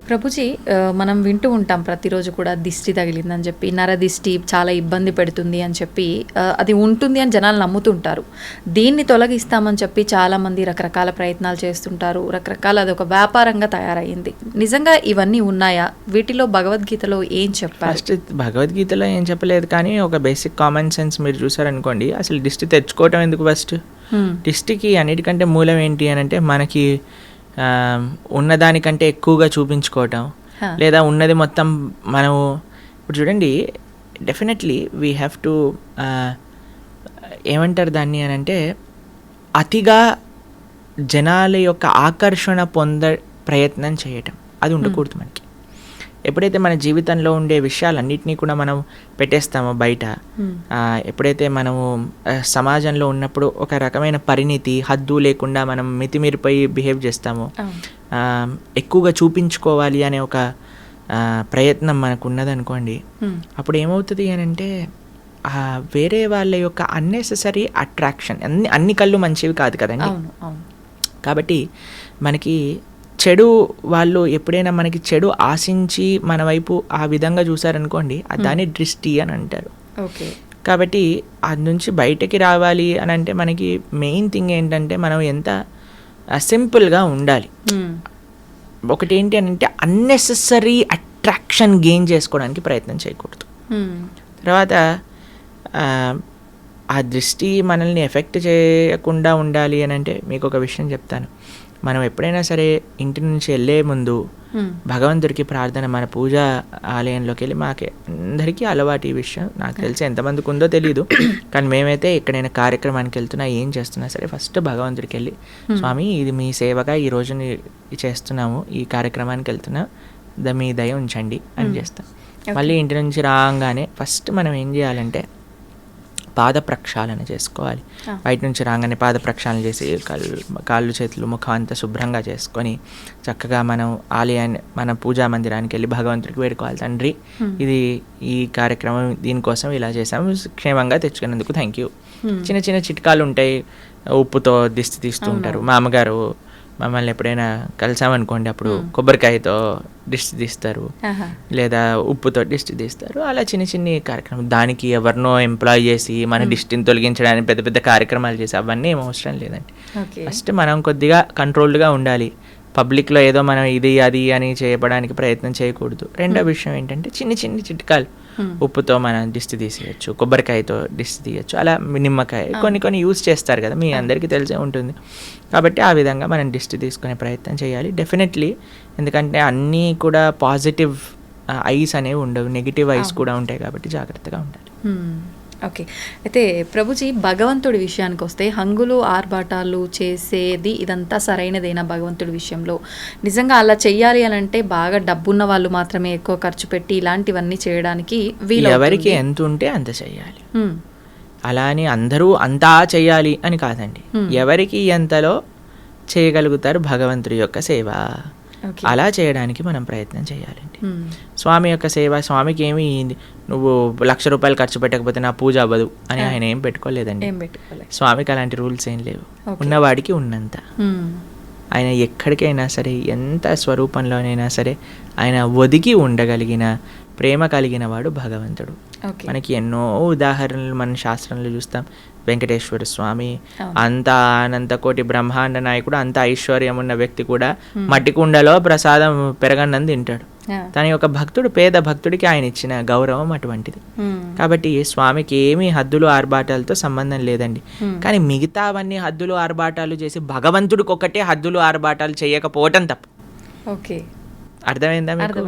ప్రభుజీ మనం వింటూ ఉంటాం ప్రతిరోజు కూడా దిష్టి తగిలిందని చెప్పి, నరదిష్టి చాలా ఇబ్బంది పెడుతుంది అని చెప్పి, అది ఉంటుంది అని జనాలు నమ్ముతుంటారు. దీన్ని తొలగిస్తామని చెప్పి చాలామంది రకరకాల ప్రయత్నాలు చేస్తుంటారు. రకరకాల అదొక వ్యాపారంగా తయారయ్యింది. నిజంగా ఇవన్నీ ఉన్నాయా? వీటిలో భగవద్గీతలో ఏం చెప్పారు? ఫస్ట్ భగవద్గీతలో ఏం చెప్పలేదు, కానీ ఒక బేసిక్ కామన్ సెన్స్ మీరు చూసారనుకోండి, అసలు దిష్టి తెచ్చుకోవటం ఎందుకు? ఫస్ట్ దిష్టికి అన్నిటికంటే మూలం ఏంటి అని అంటే, మనకి ఉన్నదానికంటే ఎక్కువగా చూపించుకోవటం, లేదా ఉన్నది మొత్తం మనము ఇప్పుడు చూడండి, డెఫినెట్లీ వీ హ్యావ్ టు ఏమంటారు దాన్ని అని అంటే, అతిగా జనాల యొక్క ఆకర్షణ ప్రయత్నం చేయటం అది ఉండకూడదు మనకి. ఎప్పుడైతే మన జీవితంలో ఉండే విషయాలన్నింటినీ కూడా మనం పెట్టేస్తామో బయట, ఎప్పుడైతే మనము సమాజంలో ఉన్నప్పుడు ఒక రకమైన పరిణితి, హద్దు లేకుండా మనం మితిమీరిపోయి బిహేవ్ చేస్తామో, ఎక్కువగా చూపించుకోవాలి అనే ఒక ప్రయత్నం మనకు ఉన్నదనుకోండి, అప్పుడు ఏమవుతుంది అని అంటే, వేరే వాళ్ళ యొక్క అన్నెసెసరీ అట్రాక్షన్, అన్ని కళ్ళు మంచివి కాదు కదండి. కాబట్టి మనకి చెడు వాళ్ళు ఎప్పుడైనా మనకి చెడు ఆశించి మన వైపు ఆ విధంగా చూసారనుకోండి, దాన్ని దృష్టి అని అంటారు. కాబట్టి అది నుంచి బయటకి రావాలి అని అంటే మనకి మెయిన్ థింగ్ ఏంటంటే, మనం ఎంత సింపుల్గా ఉండాలి. ఒకటి ఏంటి అని అంటే, అన్నెసెసరీ అట్రాక్షన్ గెయిన్ చేసుకోవడానికి ప్రయత్నం చేయకూడదు. తర్వాత ఆ దృష్టి మనల్ని ఎఫెక్ట్ చేయకుండా ఉండాలి అని అంటే, మీకు ఒక విషయం చెప్తాను. మనం ఎప్పుడైనా సరే ఇంటి నుంచి వెళ్ళే ముందు భగవంతుడికి ప్రార్థన, మన పూజా ఆలయంలోకి వెళ్ళి, మాకు అందరికీ అలవాటు ఈ విషయం, నాకు తెలిసి ఎంతమందికి ఉందో తెలియదు, కానీ మేమైతే ఎక్కడైనా కార్యక్రమానికి వెళ్తున్నా, ఏం చేస్తున్నా సరే ఫస్ట్ భగవంతుడికి వెళ్ళి, స్వామి ఇది మీ సేవగా ఈ రోజు చేస్తున్నాము, ఈ కార్యక్రమానికి వెళ్తున్నా, మీ దయ ఉంచండి అని చేస్తాం. మళ్ళీ ఇంటి నుంచి రాగానే ఫస్ట్ మనం ఏం చేయాలంటే పాద ప్రక్షాళన చేసుకోవాలి. బయట నుంచి రాగానే పాద ప్రక్షాళన చేసి కాళ్ళు చేతులు ముఖం అంతా శుభ్రంగా చేసుకొని చక్కగా మనం ఆలయాన్ని, మన పూజా మందిరానికి వెళ్ళి భగవంతుడికి వేడుకోవాలి, తండ్రి ఇది ఈ కార్యక్రమం దీనికోసం ఇలా చేసాము, క్షేమంగా తెచ్చుకున్నందుకు థ్యాంక్ యూ. చిన్న చిన్న చిట్కాలు ఉంటాయి. ఉప్పుతో దిష్టి తీస్తూ ఉంటారు. మా అమ్మగారు మమ్మల్ని ఎప్పుడైనా కలిసామనుకోండి, అప్పుడు కొబ్బరికాయతో దిష్టి తీస్తారు, లేదా ఉప్పుతో దిష్టి తీస్తారు. అలా చిన్న చిన్ని కార్యక్రమం, దానికి ఎవరినో ఎంప్లాయ్ చేసి మన దిష్టిని తొలగించడానికి పెద్ద పెద్ద కార్యక్రమాలు చేసి అవన్నీ ఏం అవసరం లేదండి. ఫస్ట్ మనం కొద్దిగా కంట్రోల్డ్గా ఉండాలి. పబ్లిక్లో ఏదో మనం ఇది అది అని చేయడానికి ప్రయత్నం చేయకూడదు. రెండో విషయం ఏంటంటే, చిన్న చిన్న చిట్కాలు, ఉప్పుతో మనం దిష్టి తీసేయచ్చు, కొబ్బరికాయతో దిష్టి తీయచ్చు, అలా నిమ్మకాయ కొన్ని యూజ్ చేస్తారు కదా, మీ అందరికీ తెలిసే ఉంటుంది. కాబట్టి ఆ విధంగా మనం దిష్టి తీసుకునే ప్రయత్నం చేయాలి డెఫినెట్లీ. ఎందుకంటే అన్నీ కూడా పాజిటివ్ ఐస్ అనేవి ఉండవు, నెగిటివ్ ఐస్ కూడా ఉంటాయి, కాబట్టి జాగ్రత్తగా ఉండాలి. ఓకే. అయితే ప్రభుజీ, భగవంతుడి విషయానికి వస్తే, హంగులు ఆర్భాటాలు చేసేది ఇదంతా సరైనదేనా భగవంతుడి విషయంలో? నిజంగా అలా చెయ్యాలి అని అంటే బాగా డబ్బున్న వాళ్ళు మాత్రమే ఎక్కువ ఖర్చు పెట్టి ఇలాంటివన్నీ చేయడానికి వీలు? ఎవరికి ఎంత ఉంటే అంత చెయ్యాలి. అలా అని అందరూ అంతా చెయ్యాలి అని కాదండి. ఎవరికి ఎంతలో చేయగలుగుతారు భగవంతుడి యొక్క సేవ, అలా చేయడానికి మనం ప్రయత్నం చేయాలండి. స్వామి యొక్క సేవ, స్వామికి ఏమి నువ్వు 1,00,000 రూపాయలు ఖర్చు పెట్టకపోతే నా పూజ అవ్వదు అని ఆయన ఏం పెట్టుకోలేదండి. స్వామికి అలాంటి రూల్స్ ఏం లేవు. ఉన్నవాడికి ఉన్నంత. ఆయన ఎక్కడికైనా సరే, ఎంత స్వరూపంలోనైనా సరే, ఆయన ఒదిగి ఉండగలిగిన ప్రేమ కలిగిన వాడు భగవంతుడు. మనకి ఎన్నో ఉదాహరణలు మన శాస్త్రంలో చూస్తాం. వెంకటేశ్వర స్వామి అంత అనంత కోటి బ్రహ్మాండ నాయకుడు, అంత ఐశ్వర్యం ఉన్న వ్యక్తి కూడా మట్టి కుండలో ప్రసాదం పెరగన్నం తింటాడు. తన యొక్క భక్తుడు, పేద భక్తుడికి ఆయన ఇచ్చిన గౌరవం అటువంటిది. కాబట్టి స్వామికి ఏమీ హద్దులు ఆర్భాటాలతో సంబంధం లేదండి. కానీ మిగతావన్నీ హద్దులు ఆర్భాటాలు చేసి భగవంతుడికి ఒకటే హద్దులు ఆర్భాటాలు చేయకపోవటం తప్పు. అర్థమైందా మీకు?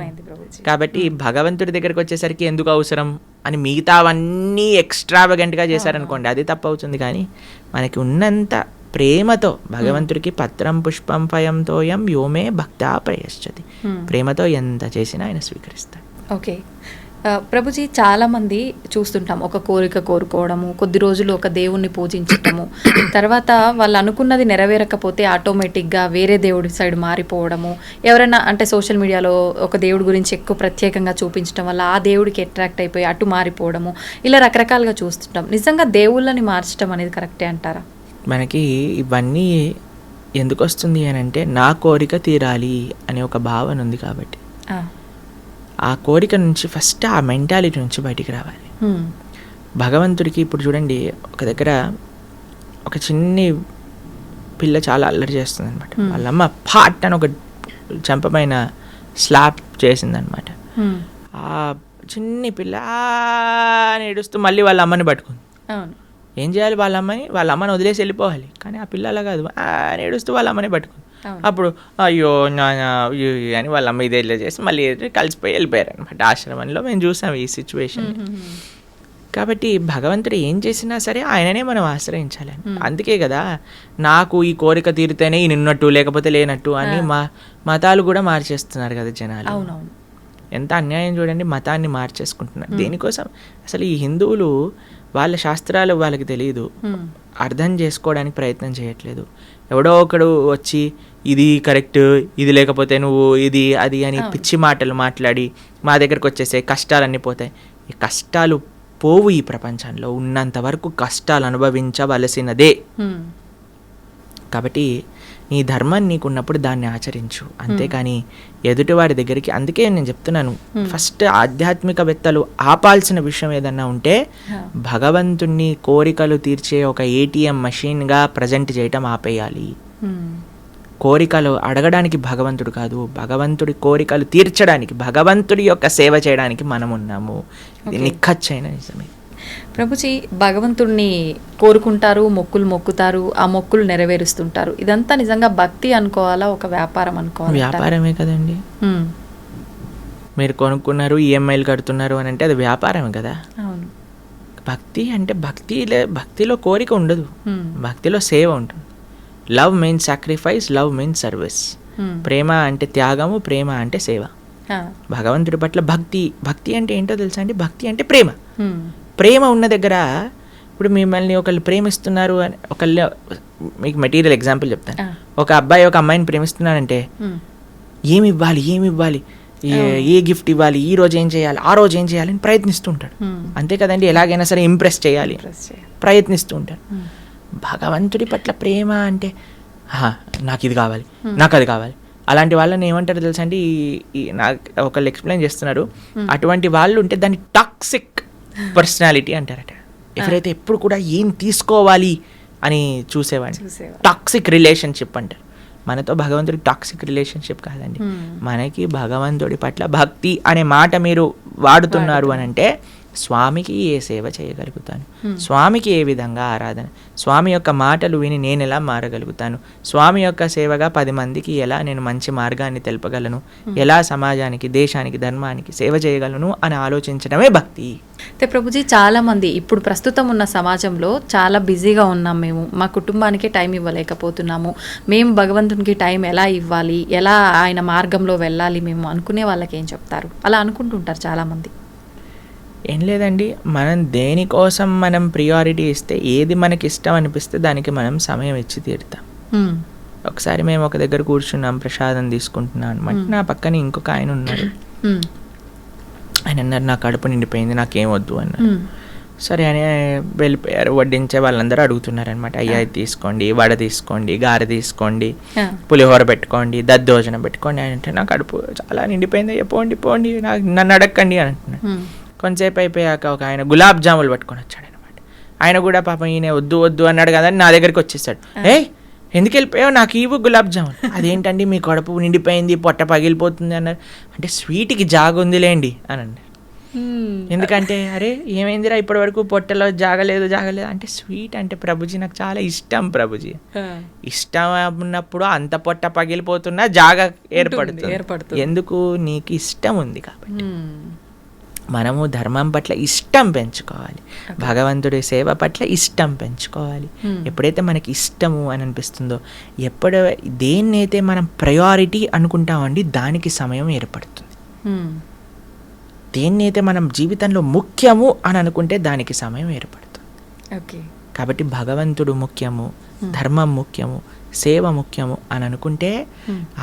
కాబట్టి భగవంతుడి దగ్గరికి వచ్చేసరికి ఎందుకు అవసరం అని మిగతావన్నీ ఎక్స్ట్రావగెంట్గా చేశారనుకోండి, అది తప్పు అవుతుంది. కానీ మనకి ఉన్నంత ప్రేమతో భగవంతుడికి పత్రం పుష్పం ఫయంతోయం యోమే భక్తా ప్రయశ్చతి, ప్రేమతో ఎంత చేసినా ఆయన స్వీకరిస్తాడు. ఓకే ప్రభుజీ, చాలామంది చూస్తుంటాం, ఒక కోరిక కోరుకోవడము, కొద్ది రోజులు ఒక దేవుణ్ణి పూజించటము, తర్వాత వాళ్ళు అనుకున్నది నెరవేరకపోతే ఆటోమేటిక్గా వేరే దేవుడి సైడ్ మారిపోవడము, ఎవరైనా అంటే సోషల్ మీడియాలో ఒక దేవుడి గురించి ఎక్కువ ప్రత్యేకంగా చూపించడం వల్ల ఆ దేవుడికి అట్రాక్ట్ అయిపోయి అటు మారిపోవడము, ఇలా రకరకాలుగా చూస్తుంటాం. నిజంగా దేవుళ్ళని మార్చడం అనేది కరెక్టే అంటారా? మనకి ఇవన్నీ ఎందుకు వస్తుంది అని అంటే, నా కోరిక తీరాలి అనే ఒక భావన ఉంది కాబట్టి. ఆ కోరిక నుంచి ఫస్ట్ ఆ మెంటాలిటీ నుంచి బయటికి రావాలి. భగవంతుడికి ఇప్పుడు చూడండి, ఒక దగ్గర ఒక చిన్ని పిల్ల చాలా అల్లరి చేస్తుంది అనమాట. వాళ్ళమ్మ పాట్ అని ఒక చెంపమైన స్లాప్ చేసిందనమాట. ఆ చిన్ని పిల్ల అని ఏడుస్తూ మళ్ళీ వాళ్ళ అమ్మని పట్టుకుంది. ఏం చేయాలి, వాళ్ళ అమ్మని వదిలేసి వెళ్ళిపోవాలి. కానీ ఆ పిల్ల అలా కాదు, అని ఏడుస్తూ వాళ్ళ అమ్మని పట్టుకుంది. అప్పుడు అయ్యో అని వాళ్ళ అమ్మ ఇదే చేసి మళ్ళీ కలిసిపోయి వెళ్ళిపోయారు అనమాట. ఆశ్రమంలో మేము చూసాం ఈ సిచ్యువేషన్. కాబట్టి భగవంతుడు ఏం చేసినా సరే ఆయననే మనం ఆశ్రయించాలి. అందుకే కదా నాకు ఈ కోరిక తీరితేనే ఈ నిన్నట్టు లేకపోతే లేనట్టు అని మతాలు కూడా మార్చేస్తున్నారు కదా జనాలు. ఎంత అన్యాయం చూడండి, మతాన్ని మార్చేసుకుంటున్నారు. దేనికోసం? అసలు ఈ హిందువులు వాళ్ళ శాస్త్రాలు వాళ్ళకి తెలియదు, అర్థం చేసుకోవడానికి ప్రయత్నం చేయట్లేదు. ఎవడో ఒకడు వచ్చి ఇది కరెక్ట్, ఇది లేకపోతే నువ్వు ఇది అది అని పిచ్చి మాటలు మాట్లాడి మా దగ్గరకు వచ్చేసే కష్టాలన్నీ పోతాయి. ఈ కష్టాలు పోవు. ఈ ప్రపంచంలో ఉన్నంత వరకు కష్టాలు అనుభవించవలసినదే. కాబట్టి నీ ధర్మం నీకున్నప్పుడు దాన్ని ఆచరించు, అంతేకాని ఎదుటివాడి దగ్గరికి. అందుకే నేను చెప్తున్నాను, ఫస్ట్ ఆధ్యాత్మికవేత్తలు ఆపాల్సిన విషయం ఏదన్నా ఉంటే భగవంతుణ్ణి కోరికలు తీర్చే ఒక ATM మషిన్గా ప్రజెంట్ చేయటం ఆపేయాలి. కోరికలు అడగడానికి భగవంతుడు కాదు, భగవంతుడి కోరికలు తీర్చడానికి, భగవంతుడి యొక్క సేవ చేయడానికి మనం ఉన్నాము. ఇది నిక్కచ్చైన నిజమే. ప్రభుజీ, భగవంతుడిని కోరుకుంటారు, మొక్కులు మొక్కుతారు, ఆ మొక్కులు నెరవేరుస్తుంటారు. ఇదంతా నిజంగా భక్తి అనుకోవాలా, ఒక వ్యాపారం అనుకోవాలా? వ్యాపారమే కదండి. మీరు కొనుక్కున్నారు, EMIలు కడుతున్నారు అని అంటే అది వ్యాపారమే కదా. అవును. భక్తి అంటే భక్తిలో కోరిక ఉండదు, భక్తిలో సేవ ఉంటుంది. Love means sacrifice, love means service. ప్రేమ అంటే త్యాగము, ప్రేమ అంటే సేవ. భగవంతుడి పట్ల భక్తి అంటే ఏంటో తెలుసా అండి? భక్తి అంటే ప్రేమ. ప్రేమ ఉన్న దగ్గర, ఇప్పుడు మిమ్మల్ని ఒకళ్ళు ప్రేమిస్తున్నారు అని, ఒకళ్ళు, మీకు మెటీరియల్ ఎగ్జాంపుల్ చెప్తాను. ఒక అబ్బాయి ఒక అమ్మాయిని ప్రేమిస్తున్నాడంటే ఏమి ఇవ్వాలి, ఏ గిఫ్ట్ ఇవ్వాలి, ఈ రోజు ఏం చేయాలి, ఆ రోజు ఏం చేయాలి అని ప్రయత్నిస్తూ ఉంటాడు. అంతే కదండి, ఎలాగైనా సరే ఇంప్రెస్ చేయాలి ప్రయత్నిస్తూ ఉంటాడు. భగవంతుడి పట్ల ప్రేమ అంటే నాకు ఇది కావాలి, నాకు అది కావాలి. అలాంటి వాళ్ళని ఏమంటారు తెలుసా అండి? నాకు ఒకళ్ళు ఎక్స్ప్లెయిన్ చేస్తున్నారు, అటువంటి వాళ్ళు ఉంటే దాన్ని టాక్సిక్ పర్సనాలిటీ అంటారట. ఎవరైతే ఎప్పుడు కూడా ఏం తీసుకోవాలి అని చూసేవాడిని టాక్సిక్ రిలేషన్షిప్ అంటారు. మనతో భగవంతుడి టాక్సిక్ రిలేషన్షిప్ కాదండి. మనకి భగవంతుడి పట్ల భక్తి అనే మాట మీరు వాడుతున్నారు అని అంటే స్వామికి ఏ సేవ చేయగలుగుతాను, స్వామికి ఏ విధంగా ఆరాధన, స్వామి యొక్క మాటలు విని నేను ఎలా మారగలుగుతాను, స్వామి యొక్క సేవగా 10 మందికి ఎలా నేను మంచి మార్గాన్ని తెలుపగలను, ఎలా సమాజానికి, దేశానికి, ధర్మానికి సేవ చేయగలను అని ఆలోచించడమే భక్తి. అయితే ప్రభుజీ, చాలా మంది ఇప్పుడు ప్రస్తుతం ఉన్న సమాజంలో చాలా బిజీగా ఉన్నాం, మేము మా కుటుంబానికి టైం ఇవ్వలేకపోతున్నాము, మేము భగవంతునికి టైం ఎలా ఇవ్వాలి, ఎలా ఆయన మార్గంలో వెళ్ళాలి మేము అనుకునే వాళ్ళకి ఏం చెప్తారు? అలా అనుకుంటుంటారు చాలామంది. ఏం లేదండి, మనం దేనికోసం మనం ప్రియారిటీ ఇస్తే, ఏది మనకి ఇష్టం అనిపిస్తే దానికి మనం సమయం ఇచ్చి తీరుతాం. ఒకసారి మేము ఒక దగ్గర కూర్చున్నాం, ప్రసాదం తీసుకుంటున్నాం అనమాట. నా పక్కన ఇంకొక ఆయన ఉన్నారు. ఆయన అన్నారు, నా కడుపు నిండిపోయింది, నాకేం వద్దు అన్నారు. సరే అని వెళ్ళిపోయారు. వడ్డించే వాళ్ళందరూ అడుగుతున్నారు అనమాట, అయ్యా ఇది తీసుకోండి, వడ తీసుకోండి, గారె తీసుకోండి, పులిహోర పెట్టుకోండి, దద్దోజనం పెట్టుకోండి అని అంటే, నా కడుపు చాలా నిండిపోయింది, పోండి పోండి, నన్ను అడగండి అని అంటున్నాను. కొంతసేపు అయిపోయాక ఒక ఆయన గులాబ్ జాములు పట్టుకొని వచ్చాడు అనమాట. ఆయన కూడా పాపం ఈయన వద్దు అన్నాడు కదా అని నా దగ్గరికి వచ్చేసాడు. ఎందుకు వెళ్ళిపోయావు, నాకు ఇవ్వు గులాబ్ జామున్. అదేంటండి మీ కడుపు నిండిపోయింది, పొట్ట పగిలిపోతుంది అన్నారు. అంటే స్వీట్కి జాగుందిలేండి అని అన్నారు. ఎందుకంటే అరే ఏమైందిరా ఇప్పటి వరకు పొట్టలో జాగలేదు అంటే, స్వీట్ అంటే ప్రభుజీ నాకు చాలా ఇష్టం ప్రభుజీ. ఇష్టం ఉన్నప్పుడు అంత పొట్ట పగిలిపోతున్నా జాగ ఏర్పడుతుంది. ఎందుకు? నీకు ఇష్టం ఉంది కాబట్టి. మనము ధర్మం పట్ల ఇష్టం పెంచుకోవాలి, భగవంతుడి సేవ పట్ల ఇష్టం పెంచుకోవాలి. ఎప్పుడైతే మనకి ఇష్టము అని అనిపిస్తుందో, దేన్నైతే మనం ప్రయారిటీ అనుకుంటామండి దానికి సమయం ఏర్పడుతుంది. దేన్నైతే మనం జీవితంలో ముఖ్యము అని అనుకుంటే దానికి సమయం ఏర్పడుతుంది. కాబట్టి భగవంతుడు ముఖ్యము, ధర్మం ముఖ్యము, సేవ ముఖ్యము అని అనుకుంటే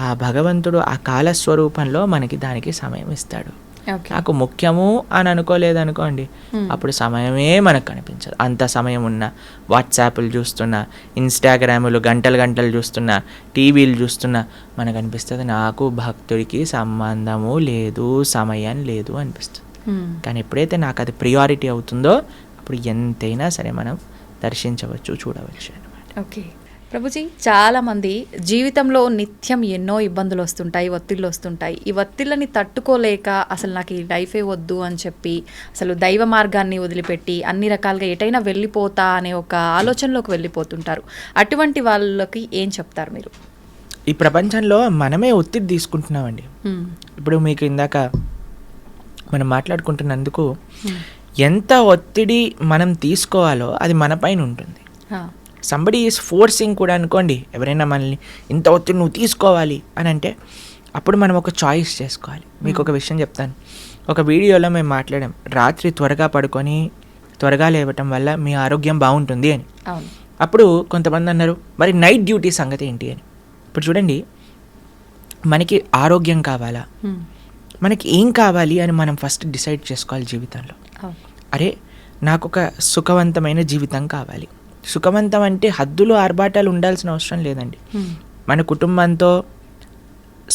ఆ భగవంతుడు ఆ కాలస్వరూపంలో మనకి దానికి సమయం ఇస్తాడు. ఓకే. నాకు ముఖ్యము అని అనుకోలేదు అనుకోండి, అప్పుడు సమయమే మనకు కనిపించదు. అంత సమయం ఉన్నా వాట్సాప్లు చూస్తున్నా, ఇన్స్టాగ్రాములు గంటలు గంటలు చూస్తున్నా, టీవీలు చూస్తున్నా మనకు అనిపిస్తుంది నాకు భక్తుడికి సంబంధము లేదు, సమయం లేదు అనిపిస్తుంది. కానీ ఎప్పుడైతే నాకు అది ప్రియారిటీ అవుతుందో అప్పుడు ఎంతైనా సరే మనం దర్శించవచ్చు, చూడవచ్చు అన్నమాట. ఓకే ప్రభుజీ, చాలామంది జీవితంలో నిత్యం ఎన్నో ఇబ్బందులు వస్తుంటాయి, ఒత్తిళ్ళు వస్తుంటాయి. ఈ ఒత్తిళ్ళని తట్టుకోలేక అసలు నాకు ఈ లైఫే వద్దు అని చెప్పి అసలు దైవ మార్గాన్ని వదిలిపెట్టి అన్ని రకాలుగా ఎటైనా వెళ్ళిపోతా అనే ఒక ఆలోచనలోకి వెళ్ళిపోతుంటారు. అటువంటి వాళ్ళకి ఏం చెప్తారు మీరు? ఈ ప్రపంచంలో మనమే ఒత్తిడి తీసుకుంటున్నామండి. ఇప్పుడు మీకు ఇందాక మనం మాట్లాడుకుంటున్నందుకు ఎంత ఒత్తిడి మనం తీసుకోవాలో అది మన పైన ఉంటుంది. సంబడి ఈజ్ ఫోర్సింగ్ కూడా అనుకోండి, ఎవరైనా మనల్ని ఇంత ఒత్తిడి నువ్వు తీసుకోవాలి అని అంటే అప్పుడు మనం ఒక చాయిస్ చేసుకోవాలి. మీకు ఒక విషయం చెప్తాను. ఒక వీడియోలో మేము మాట్లాడాం, రాత్రి త్వరగా పడుకొని త్వరగా లేవటం వల్ల మీ ఆరోగ్యం బాగుంటుంది అని. అప్పుడు కొంతమంది అన్నారు, మరి నైట్ డ్యూటీ సంగతి ఏంటి అని. ఇప్పుడు చూడండి, మనకి ఆరోగ్యం కావాలా, మనకి ఏం కావాలి అని మనం ఫస్ట్ డిసైడ్ చేసుకోవాలి జీవితంలో. అరే నాకు ఒక సుఖవంతమైన జీవితం కావాలి. సుఖవంతం అంటే హద్దులు ఆర్భాటాలు ఉండాల్సిన అవసరం లేదండి. మన కుటుంబంతో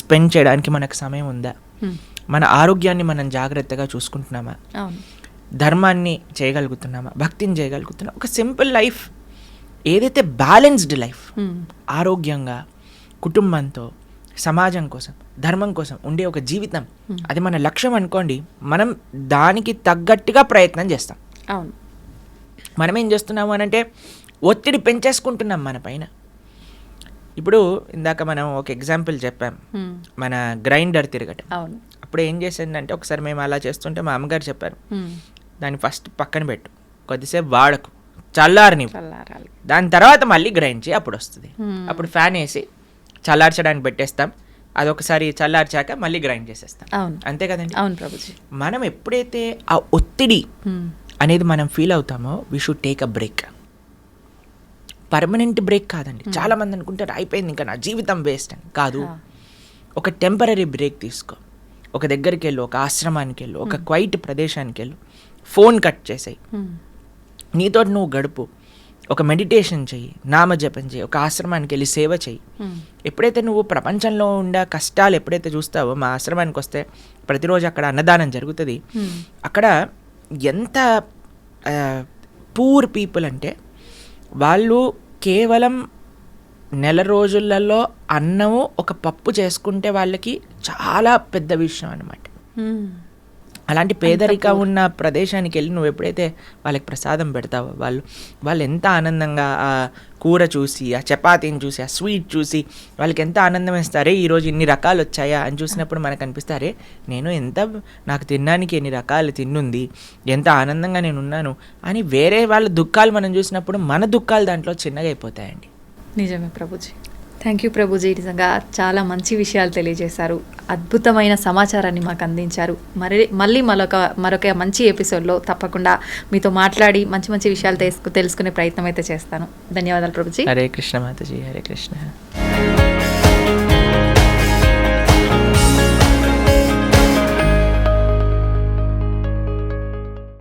స్పెండ్ చేయడానికి మనకు సమయం ఉందా, మన ఆరోగ్యాన్ని మనం జాగ్రత్తగా చూసుకుంటున్నామా, ధర్మాన్ని చేయగలుగుతున్నామా, భక్తిని చేయగలుగుతున్నామా, ఒక సింపుల్ లైఫ్, ఏదైతే బ్యాలెన్స్డ్ లైఫ్, ఆరోగ్యంగా కుటుంబంతో సమాజం కోసం ధర్మం కోసం ఉండే ఒక జీవితం, అది మన లక్ష్యం అనుకోండి, మనం దానికి తగ్గట్టుగా ప్రయత్నం చేస్తాం. అవును. మనం ఏం చేస్తున్నాము అని అంటే ఒత్తిడి పెంచేసుకుంటున్నాం మన పైన. ఇప్పుడు ఇందాక మనం ఒక ఎగ్జాంపుల్ చెప్పాం, మన గ్రైండర్ తిరగటం. అప్పుడు ఏం చేసిందంటే ఒకసారి మేము అలా చేస్తుంటే మా అమ్మగారు చెప్పారు, దాన్ని ఫస్ట్ పక్కన పెట్టు, కొద్దిసేపు వాడకు, చల్లారని, దాని తర్వాత మళ్ళీ గ్రైండ్ చేయి, అప్పుడు వస్తుంది. అప్పుడు ఫ్యాన్ వేసి చల్లార్చడానికి పెట్టేస్తాం, అదొకసారి చల్లార్చాక మళ్ళీ గ్రైండ్ చేసేస్తాం. అంతే కదండి. అవును ప్రభుజీ. మనం ఎప్పుడైతే ఆ ఒత్తిడి అనేది మనం ఫీల్ అవుతామో we should take a break. Permanent break కాదండి. చాలా మంది అనుకుంటారు అయిపోయింది ఇంకా నా జీవితం వేస్ట్ అని. కాదు, ఒక టెంపరీ బ్రేక్ తీసుకో. ఒక దగ్గరికి వెళ్ళు, ఒక ఆశ్రమానికి వెళ్ళు, ఒక క్వైట్ ప్రదేశానికి వెళ్ళు, ఫోన్ కట్ చేసేయి, నీతో నువ్వు గడుపు, ఒక మెడిటేషన్ చెయ్యి, నామజపం చెయ్యి, ఒక ఆశ్రమానికి వెళ్ళి సేవ చెయ్యి. ఎప్పుడైతే నువ్వు ప్రపంచంలో ఉండే కష్టాలు ఎప్పుడైతే చూస్తావో, మా ఆశ్రమానికి వస్తే ప్రతిరోజు అక్కడ అన్నదానం జరుగుతుంది. అక్కడ ఎంత పూర్ పీపుల్ అంటే వాళ్ళు కేవలం నెల రోజులలో అన్నము ఒక పప్పు చేసుకుంటే వాళ్ళకి చాలా పెద్ద విషయం అన్నమాట. అలాంటి పేదరికం ఉన్న ప్రదేశానికి వెళ్ళి నువ్వు ఎప్పుడైతే వాళ్ళకి ప్రసాదం పెడతావో వాళ్ళు ఎంత ఆనందంగా ఆ కూర చూసి, ఆ చపాతీని చూసి, ఆ స్వీట్ చూసి వాళ్ళకి ఎంత ఆనందం వేస్తారే, ఈరోజు ఇన్ని రకాలు వచ్చాయా అని చూసినప్పుడు మనకు అనిపిస్తారే, నాకు తినడానికి ఎన్ని రకాలు తిన్నుంది, ఎంత ఆనందంగా నేను ఉన్నాను అని. వేరే వాళ్ళ దుఃఖాలు మనం చూసినప్పుడు మన దుఃఖాలు దాంట్లో చిన్నగా అయిపోతాయండి. నిజమే ప్రభుజీ. Thank you Prabhuji. నిజంగా చాలా మంచి విషయాలు తెలియజేశారు, అద్భుతమైన సమాచారాన్ని మాకు అందించారు. మళ్ళీ మరొక మంచి ఎపిసోడ్లో తప్పకుండా మీతో మాట్లాడి మంచి మంచి విషయాలు తెలుసుకునే ప్రయత్నం అయితే చేస్తాను. ధన్యవాదాలు ప్రభుజీ. హరే కృష్ణ మాతాజీ. హరే కృష్ణ.